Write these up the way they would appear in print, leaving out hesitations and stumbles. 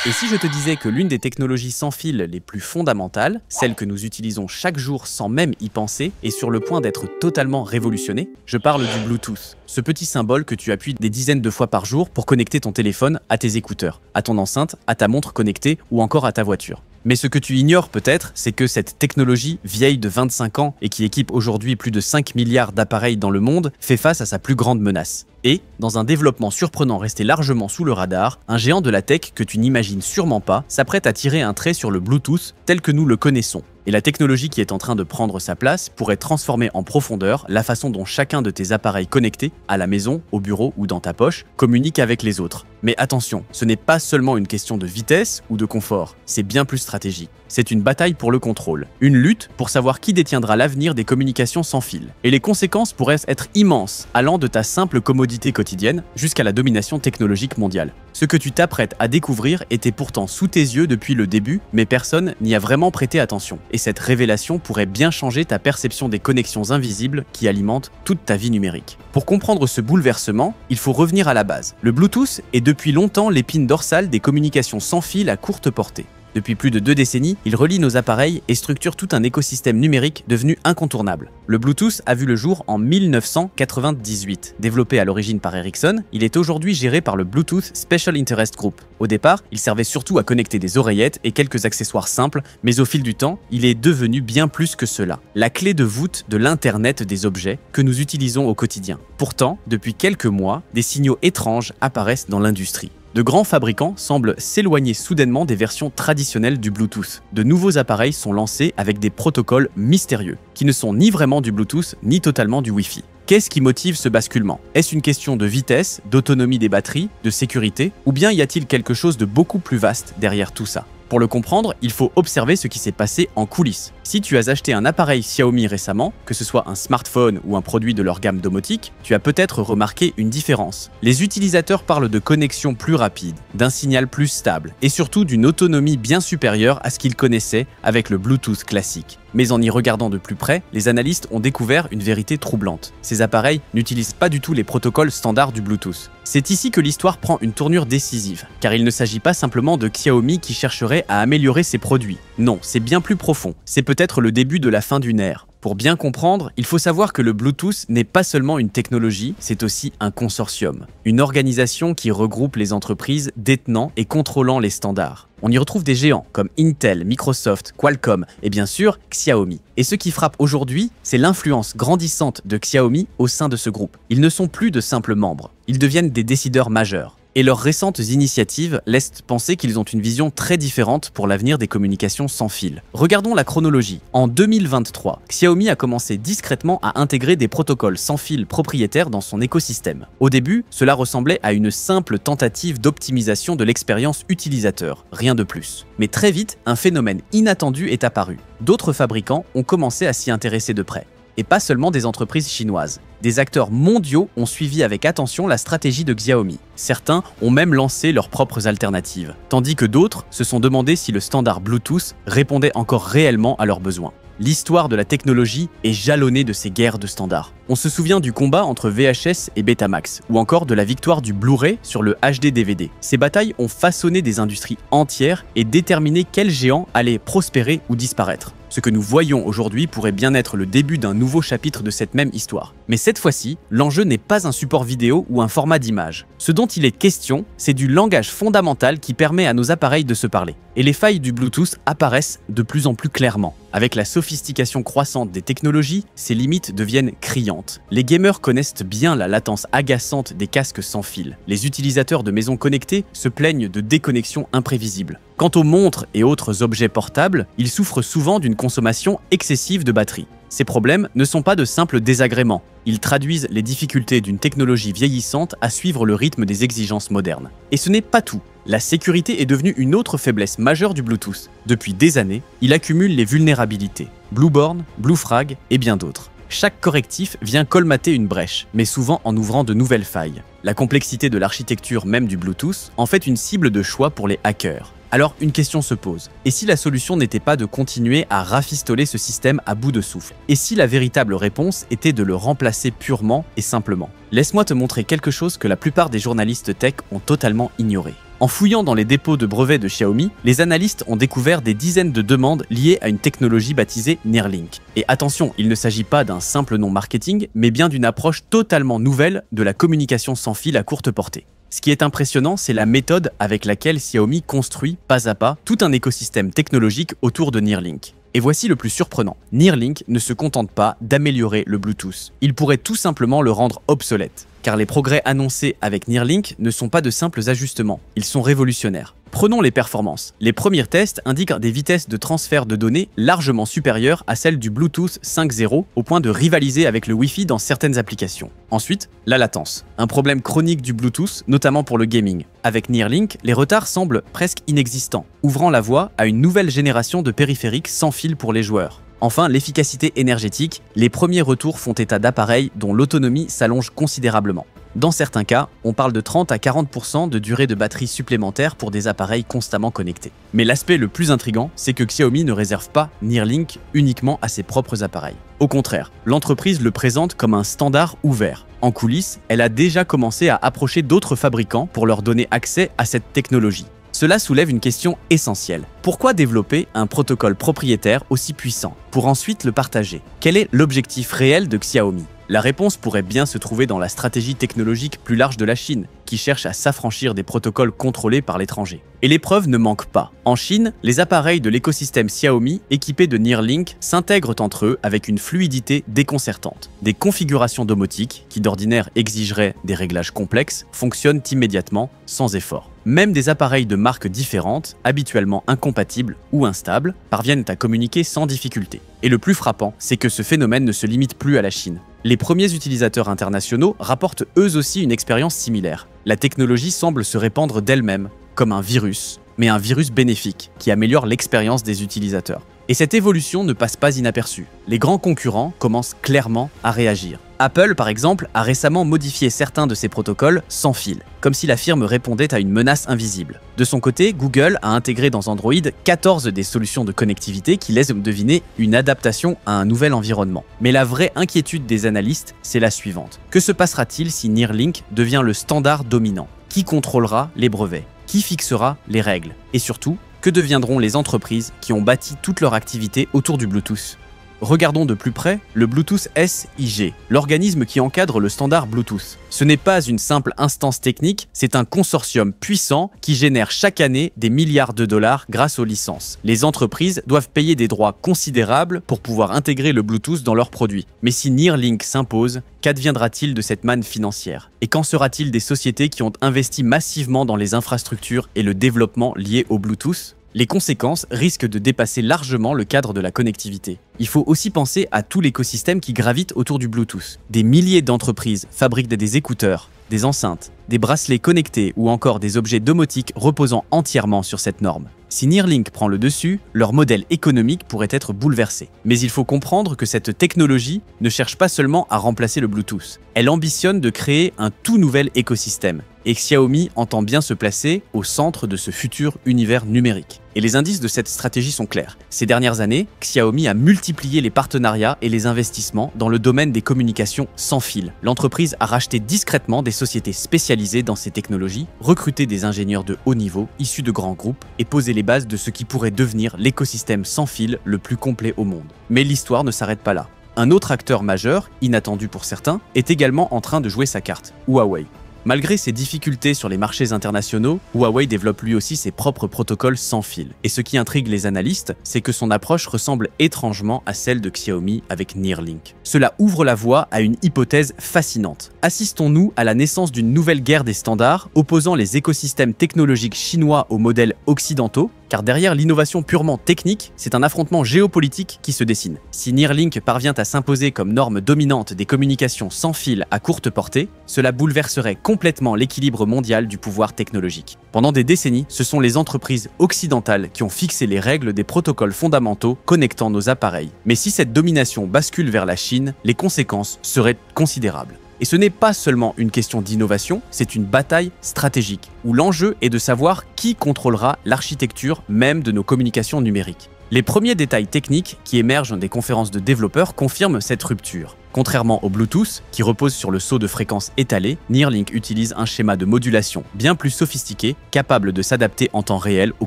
Et si je te disais que l'une des technologies sans fil les plus fondamentales, celle que nous utilisons chaque jour sans même y penser, est sur le point d'être totalement révolutionnée, je parle du Bluetooth. Ce petit symbole que tu appuies des dizaines de fois par jour pour connecter ton téléphone à tes écouteurs, à ton enceinte, à ta montre connectée ou encore à ta voiture. Mais ce que tu ignores peut-être, c'est que cette technologie, vieille de 25 ans et qui équipe aujourd'hui plus de 5 milliards d'appareils dans le monde, fait face à sa plus grande menace. Et, dans un développement surprenant resté largement sous le radar, un géant de la tech que tu n'imagines sûrement pas s'apprête à tirer un trait sur le Bluetooth tel que nous le connaissons. Et la technologie qui est en train de prendre sa place pourrait transformer en profondeur la façon dont chacun de tes appareils connectés, à la maison, au bureau ou dans ta poche, communique avec les autres. Mais attention, ce n'est pas seulement une question de vitesse ou de confort, c'est bien plus stratégique. C'est une bataille pour le contrôle, une lutte pour savoir qui détiendra l'avenir des communications sans fil. Et les conséquences pourraient être immenses, allant de ta simple commodité quotidienne jusqu'à la domination technologique mondiale. Ce que tu t'apprêtes à découvrir était pourtant sous tes yeux depuis le début, mais personne n'y a vraiment prêté attention. Et cette révélation pourrait bien changer ta perception des connexions invisibles qui alimentent toute ta vie numérique. Pour comprendre ce bouleversement, il faut revenir à la base. Le Bluetooth est depuis longtemps l'épine dorsale des communications sans fil à courte portée. Depuis plus de 2 décennies, il relie nos appareils et structure tout un écosystème numérique devenu incontournable. Le Bluetooth a vu le jour en 1998. Développé à l'origine par Ericsson, il est aujourd'hui géré par le Bluetooth Special Interest Group. Au départ, il servait surtout à connecter des oreillettes et quelques accessoires simples, mais au fil du temps, il est devenu bien plus que cela. La clé de voûte de l'Internet des objets que nous utilisons au quotidien. Pourtant, depuis quelques mois, des signaux étranges apparaissent dans l'industrie. De grands fabricants semblent s'éloigner soudainement des versions traditionnelles du Bluetooth. De nouveaux appareils sont lancés avec des protocoles mystérieux, qui ne sont ni vraiment du Bluetooth, ni totalement du Wi-Fi. Qu'est-ce qui motive ce basculement? Est-ce une question de vitesse, d'autonomie des batteries, de sécurité, ou bien y a-t-il quelque chose de beaucoup plus vaste derrière tout ça? Pour le comprendre, il faut observer ce qui s'est passé en coulisses. Si tu as acheté un appareil Xiaomi récemment, que ce soit un smartphone ou un produit de leur gamme domotique, tu as peut-être remarqué une différence. Les utilisateurs parlent de connexion plus rapide, d'un signal plus stable et surtout d'une autonomie bien supérieure à ce qu'ils connaissaient avec le Bluetooth classique. Mais en y regardant de plus près, les analystes ont découvert une vérité troublante. Ces appareils n'utilisent pas du tout les protocoles standards du Bluetooth. C'est ici que l'histoire prend une tournure décisive, car il ne s'agit pas simplement de Xiaomi qui chercherait à améliorer ses produits. Non, c'est bien plus profond. C'est peut-être le début de la fin d'une ère. Pour bien comprendre, il faut savoir que le Bluetooth n'est pas seulement une technologie, c'est aussi un consortium. Une organisation qui regroupe les entreprises détenant et contrôlant les standards. On y retrouve des géants comme Intel, Microsoft, Qualcomm et bien sûr Xiaomi. Et ce qui frappe aujourd'hui, c'est l'influence grandissante de Xiaomi au sein de ce groupe. Ils ne sont plus de simples membres, ils deviennent des décideurs majeurs. Et leurs récentes initiatives laissent penser qu'ils ont une vision très différente pour l'avenir des communications sans fil. Regardons la chronologie. En 2023, Xiaomi a commencé discrètement à intégrer des protocoles sans fil propriétaires dans son écosystème. Au début, cela ressemblait à une simple tentative d'optimisation de l'expérience utilisateur, rien de plus. Mais très vite, un phénomène inattendu est apparu. D'autres fabricants ont commencé à s'y intéresser de près. Et pas seulement des entreprises chinoises. Des acteurs mondiaux ont suivi avec attention la stratégie de Xiaomi. Certains ont même lancé leurs propres alternatives, tandis que d'autres se sont demandé si le standard Bluetooth répondait encore réellement à leurs besoins. L'histoire de la technologie est jalonnée de ces guerres de standards. On se souvient du combat entre VHS et Betamax, ou encore de la victoire du Blu-ray sur le HD-DVD. Ces batailles ont façonné des industries entières et déterminé quels géants allaient prospérer ou disparaître. Ce que nous voyons aujourd'hui pourrait bien être le début d'un nouveau chapitre de cette même histoire. Mais cette fois-ci, l'enjeu n'est pas un support vidéo ou un format d'image. Ce dont il est question, c'est du langage fondamental qui permet à nos appareils de se parler. Et les failles du Bluetooth apparaissent de plus en plus clairement. Avec la sophistication croissante des technologies, ces limites deviennent criantes. Les gamers connaissent bien la latence agaçante des casques sans fil. Les utilisateurs de maisons connectées se plaignent de déconnexions imprévisibles. Quant aux montres et autres objets portables, ils souffrent souvent d'une consommation excessive de batterie. Ces problèmes ne sont pas de simples désagréments. Ils traduisent les difficultés d'une technologie vieillissante à suivre le rythme des exigences modernes. Et ce n'est pas tout. La sécurité est devenue une autre faiblesse majeure du Bluetooth. Depuis des années, il accumule les vulnérabilités. Blueborn, Bluefrag et bien d'autres. Chaque correctif vient colmater une brèche, mais souvent en ouvrant de nouvelles failles. La complexité de l'architecture même du Bluetooth en fait une cible de choix pour les hackers. Alors une question se pose, et si la solution n'était pas de continuer à rafistoler ce système à bout de souffle? Et si la véritable réponse était de le remplacer purement et simplement? Laisse-moi te montrer quelque chose que la plupart des journalistes tech ont totalement ignoré. En fouillant dans les dépôts de brevets de Xiaomi, les analystes ont découvert des dizaines de demandes liées à une technologie baptisée Neuralink. Et attention, il ne s'agit pas d'un simple nom marketing, mais bien d'une approche totalement nouvelle de la communication sans fil à courte portée. Ce qui est impressionnant, c'est la méthode avec laquelle Xiaomi construit, pas à pas, tout un écosystème technologique autour de Neuralink. Et voici le plus surprenant, Neuralink ne se contente pas d'améliorer le Bluetooth. Il pourrait tout simplement le rendre obsolète. Car les progrès annoncés avec Neuralink ne sont pas de simples ajustements, ils sont révolutionnaires. Prenons les performances. Les premiers tests indiquent des vitesses de transfert de données largement supérieures à celles du Bluetooth 5.0 au point de rivaliser avec le Wi-Fi dans certaines applications. Ensuite, la latence. Un problème chronique du Bluetooth, notamment pour le gaming. Avec Neuralink, les retards semblent presque inexistants, ouvrant la voie à une nouvelle génération de périphériques sans fil pour les joueurs. Enfin, l'efficacité énergétique, les premiers retours font état d'appareils dont l'autonomie s'allonge considérablement. Dans certains cas, on parle de 30 à 40% de durée de batterie supplémentaire pour des appareils constamment connectés. Mais l'aspect le plus intrigant, c'est que Xiaomi ne réserve pas Neuralink uniquement à ses propres appareils. Au contraire, l'entreprise le présente comme un standard ouvert. En coulisses, elle a déjà commencé à approcher d'autres fabricants pour leur donner accès à cette technologie. Cela soulève une question essentielle. Pourquoi développer un protocole propriétaire aussi puissant pour ensuite le partager? Quel est l'objectif réel de Xiaomi? La réponse pourrait bien se trouver dans la stratégie technologique plus large de la Chine, qui cherche à s'affranchir des protocoles contrôlés par l'étranger. Et les preuves ne manquent pas. En Chine, les appareils de l'écosystème Xiaomi équipés de Neuralink s'intègrent entre eux avec une fluidité déconcertante. Des configurations domotiques, qui d'ordinaire exigeraient des réglages complexes, fonctionnent immédiatement, sans effort. Même des appareils de marques différentes, habituellement incompatibles ou instables, parviennent à communiquer sans difficulté. Et le plus frappant, c'est que ce phénomène ne se limite plus à la Chine. Les premiers utilisateurs internationaux rapportent eux aussi une expérience similaire. La technologie semble se répandre d'elle-même, comme un virus, mais un virus bénéfique, qui améliore l'expérience des utilisateurs. Et cette évolution ne passe pas inaperçue. Les grands concurrents commencent clairement à réagir. Apple, par exemple, a récemment modifié certains de ses protocoles sans fil, comme si la firme répondait à une menace invisible. De son côté, Google a intégré dans Android 14 des solutions de connectivité qui laissent deviner une adaptation à un nouvel environnement. Mais la vraie inquiétude des analystes, c'est la suivante. Que se passera-t-il si Neuralink devient le standard dominant? Qui contrôlera les brevets? Qui fixera les règles? Et surtout, que deviendront les entreprises qui ont bâti toute leur activité autour du Bluetooth? Regardons de plus près le Bluetooth SIG, l'organisme qui encadre le standard Bluetooth. Ce n'est pas une simple instance technique, c'est un consortium puissant qui génère chaque année des milliards de dollars grâce aux licences. Les entreprises doivent payer des droits considérables pour pouvoir intégrer le Bluetooth dans leurs produits. Mais si Neuralink s'impose, qu'adviendra-t-il de cette manne financière? Et qu'en sera-t-il des sociétés qui ont investi massivement dans les infrastructures et le développement liés au Bluetooth? Les conséquences risquent de dépasser largement le cadre de la connectivité. Il faut aussi penser à tout l'écosystème qui gravite autour du Bluetooth. Des milliers d'entreprises fabriquent des écouteurs, des enceintes, des bracelets connectés ou encore des objets domotiques reposant entièrement sur cette norme. Si Neuralink prend le dessus, leur modèle économique pourrait être bouleversé. Mais il faut comprendre que cette technologie ne cherche pas seulement à remplacer le Bluetooth. Elle ambitionne de créer un tout nouvel écosystème. Et Xiaomi entend bien se placer au centre de ce futur univers numérique. Et les indices de cette stratégie sont clairs. Ces dernières années, Xiaomi a multiplié les partenariats et les investissements dans le domaine des communications sans fil. L'entreprise a racheté discrètement des sociétés spécialisées dans ces technologies, recruté des ingénieurs de haut niveau issus de grands groupes et posé les bases de ce qui pourrait devenir l'écosystème sans fil le plus complet au monde. Mais l'histoire ne s'arrête pas là. Un autre acteur majeur, inattendu pour certains, est également en train de jouer sa carte, Huawei. Malgré ses difficultés sur les marchés internationaux, Huawei développe lui aussi ses propres protocoles sans fil. Et ce qui intrigue les analystes, c'est que son approche ressemble étrangement à celle de Xiaomi avec Neuralink. Cela ouvre la voie à une hypothèse fascinante. Assistons-nous à la naissance d'une nouvelle guerre des standards opposant les écosystèmes technologiques chinois aux modèles occidentaux? Car derrière l'innovation purement technique, c'est un affrontement géopolitique qui se dessine. Si Neuralink parvient à s'imposer comme norme dominante des communications sans fil à courte portée, cela bouleverserait complètement l'équilibre mondial du pouvoir technologique. Pendant des décennies, ce sont les entreprises occidentales qui ont fixé les règles des protocoles fondamentaux connectant nos appareils. Mais si cette domination bascule vers la Chine, les conséquences seraient considérables. Et ce n'est pas seulement une question d'innovation, c'est une bataille stratégique, où l'enjeu est de savoir qui contrôlera l'architecture même de nos communications numériques. Les premiers détails techniques qui émergent des conférences de développeurs confirment cette rupture. Contrairement au Bluetooth, qui repose sur le saut de fréquence étalé, Neuralink utilise un schéma de modulation bien plus sophistiqué, capable de s'adapter en temps réel aux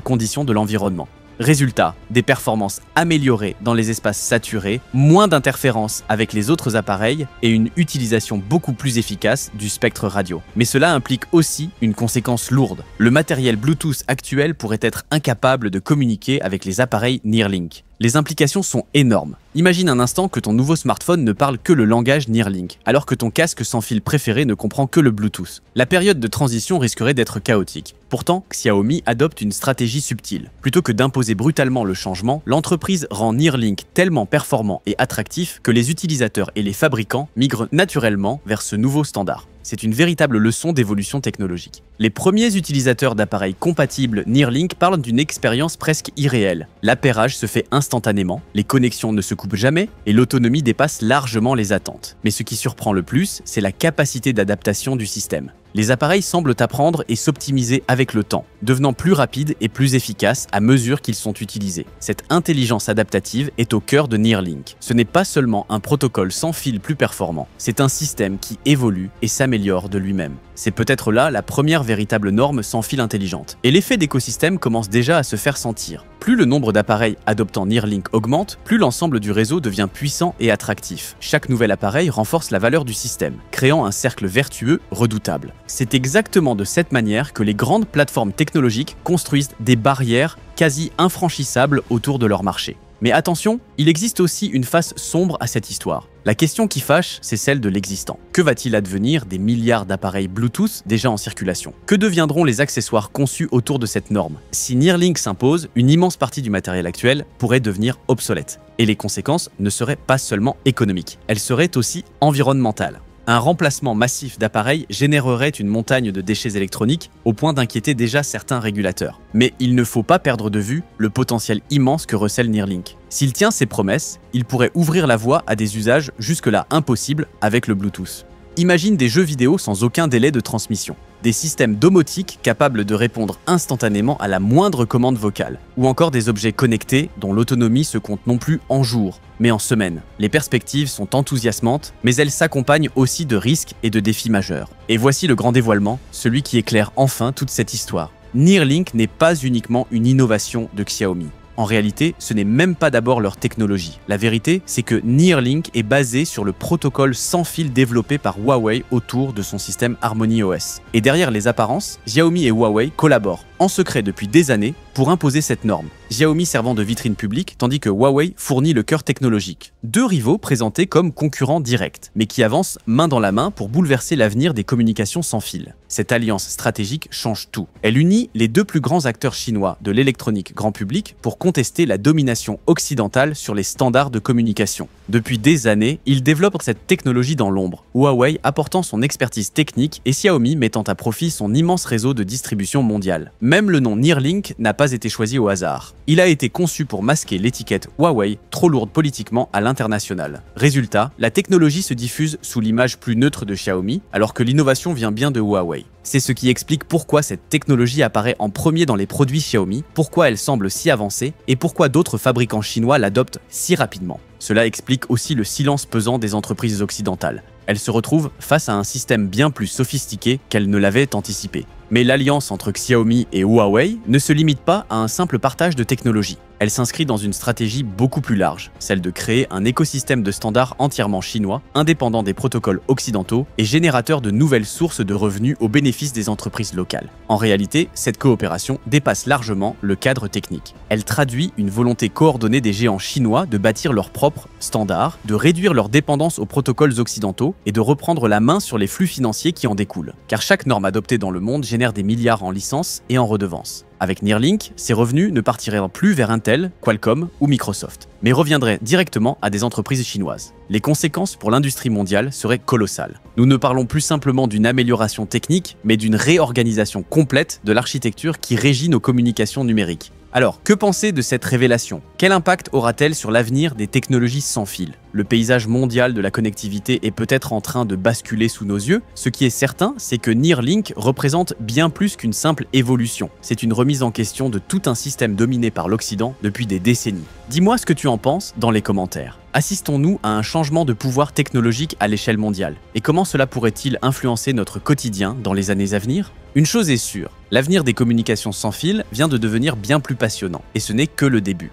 conditions de l'environnement. Résultat, des performances améliorées dans les espaces saturés, moins d'interférences avec les autres appareils et une utilisation beaucoup plus efficace du spectre radio. Mais cela implique aussi une conséquence lourde. Le matériel Bluetooth actuel pourrait être incapable de communiquer avec les appareils Neuralink. Les implications sont énormes. Imagine un instant que ton nouveau smartphone ne parle que le langage Neuralink, alors que ton casque sans fil préféré ne comprend que le Bluetooth. La période de transition risquerait d'être chaotique. Pourtant, Xiaomi adopte une stratégie subtile. Plutôt que d'imposer brutalement le changement, l'entreprise rend Neuralink tellement performant et attractif que les utilisateurs et les fabricants migrent naturellement vers ce nouveau standard. C'est une véritable leçon d'évolution technologique. Les premiers utilisateurs d'appareils compatibles Neuralink parlent d'une expérience presque irréelle. L'appairage se fait instantanément, les connexions ne se coupent jamais et l'autonomie dépasse largement les attentes. Mais ce qui surprend le plus, c'est la capacité d'adaptation du système. Les appareils semblent apprendre et s'optimiser avec le temps, devenant plus rapides et plus efficaces à mesure qu'ils sont utilisés. Cette intelligence adaptative est au cœur de Neuralink. Ce n'est pas seulement un protocole sans fil plus performant, c'est un système qui évolue et s'améliore de lui-même. C'est peut-être là la première véritable norme sans fil intelligente. Et l'effet d'écosystème commence déjà à se faire sentir. Plus le nombre d'appareils adoptant Neuralink augmente, plus l'ensemble du réseau devient puissant et attractif. Chaque nouvel appareil renforce la valeur du système, créant un cercle vertueux redoutable. C'est exactement de cette manière que les grandes plateformes technologiques construisent des barrières quasi infranchissables autour de leur marché. Mais attention, il existe aussi une face sombre à cette histoire. La question qui fâche, c'est celle de l'existant. Que va-t-il advenir des milliards d'appareils Bluetooth déjà en circulation? Que deviendront les accessoires conçus autour de cette norme? Si Neuralink s'impose, une immense partie du matériel actuel pourrait devenir obsolète. Et les conséquences ne seraient pas seulement économiques, elles seraient aussi environnementales. Un remplacement massif d'appareils générerait une montagne de déchets électroniques au point d'inquiéter déjà certains régulateurs. Mais il ne faut pas perdre de vue le potentiel immense que recèle Neuralink. S'il tient ses promesses, il pourrait ouvrir la voie à des usages jusque-là impossibles avec le Bluetooth. Imagine des jeux vidéo sans aucun délai de transmission, des systèmes domotiques capables de répondre instantanément à la moindre commande vocale, ou encore des objets connectés dont l'autonomie se compte non plus en jours, mais en semaines. Les perspectives sont enthousiasmantes, mais elles s'accompagnent aussi de risques et de défis majeurs. Et voici le grand dévoilement, celui qui éclaire enfin toute cette histoire. Neuralink n'est pas uniquement une innovation de Xiaomi. En réalité, ce n'est même pas d'abord leur technologie. La vérité, c'est que Neuralink est basé sur le protocole sans fil développé par Huawei autour de son système HarmonyOS. Et derrière les apparences, Xiaomi et Huawei collaborent en secret depuis des années pour imposer cette norme. Xiaomi servant de vitrine publique, tandis que Huawei fournit le cœur technologique. Deux rivaux présentés comme concurrents directs, mais qui avancent main dans la main pour bouleverser l'avenir des communications sans fil. Cette alliance stratégique change tout. Elle unit les deux plus grands acteurs chinois de l'électronique grand public pour contester la domination occidentale sur les standards de communication. Depuis des années, ils développent cette technologie dans l'ombre, Huawei apportant son expertise technique et Xiaomi mettant à profit son immense réseau de distribution mondiale. Même le nom Neuralink n'a pas été choisi au hasard. Il a été conçu pour masquer l'étiquette Huawei, trop lourde politiquement à l'international. Résultat, la technologie se diffuse sous l'image plus neutre de Xiaomi, alors que l'innovation vient bien de Huawei. C'est ce qui explique pourquoi cette technologie apparaît en premier dans les produits Xiaomi, pourquoi elle semble si avancée et pourquoi d'autres fabricants chinois l'adoptent si rapidement. Cela explique aussi le silence pesant des entreprises occidentales. Elles se retrouvent face à un système bien plus sophistiqué qu'elles ne l'avaient anticipé. Mais l'alliance entre Xiaomi et Huawei ne se limite pas à un simple partage de technologie. Elle s'inscrit dans une stratégie beaucoup plus large, celle de créer un écosystème de standards entièrement chinois, indépendant des protocoles occidentaux et générateur de nouvelles sources de revenus au bénéfice des entreprises locales. En réalité, cette coopération dépasse largement le cadre technique. Elle traduit une volonté coordonnée des géants chinois de bâtir leurs propres standards, de réduire leur dépendance aux protocoles occidentaux et de reprendre la main sur les flux financiers qui en découlent. Car chaque norme adoptée dans le monde génère des milliards en licences et en redevances. Avec Neuralink, ces revenus ne partiraient plus vers Intel, Qualcomm ou Microsoft, mais reviendraient directement à des entreprises chinoises. Les conséquences pour l'industrie mondiale seraient colossales. Nous ne parlons plus simplement d'une amélioration technique, mais d'une réorganisation complète de l'architecture qui régit nos communications numériques. Alors, que penser de cette révélation? Quel impact aura-t-elle sur l'avenir des technologies sans fil? Le paysage mondial de la connectivité est peut-être en train de basculer sous nos yeux. Ce qui est certain, c'est que Neuralink représente bien plus qu'une simple évolution. C'est une remise en question de tout un système dominé par l'Occident depuis des décennies. Dis-moi ce que tu en penses dans les commentaires. Assistons-nous à un changement de pouvoir technologique à l'échelle mondiale? Et comment cela pourrait-il influencer notre quotidien dans les années à venir? Une chose est sûre, l'avenir des communications sans fil vient de devenir bien plus passionnant, et ce n'est que le début.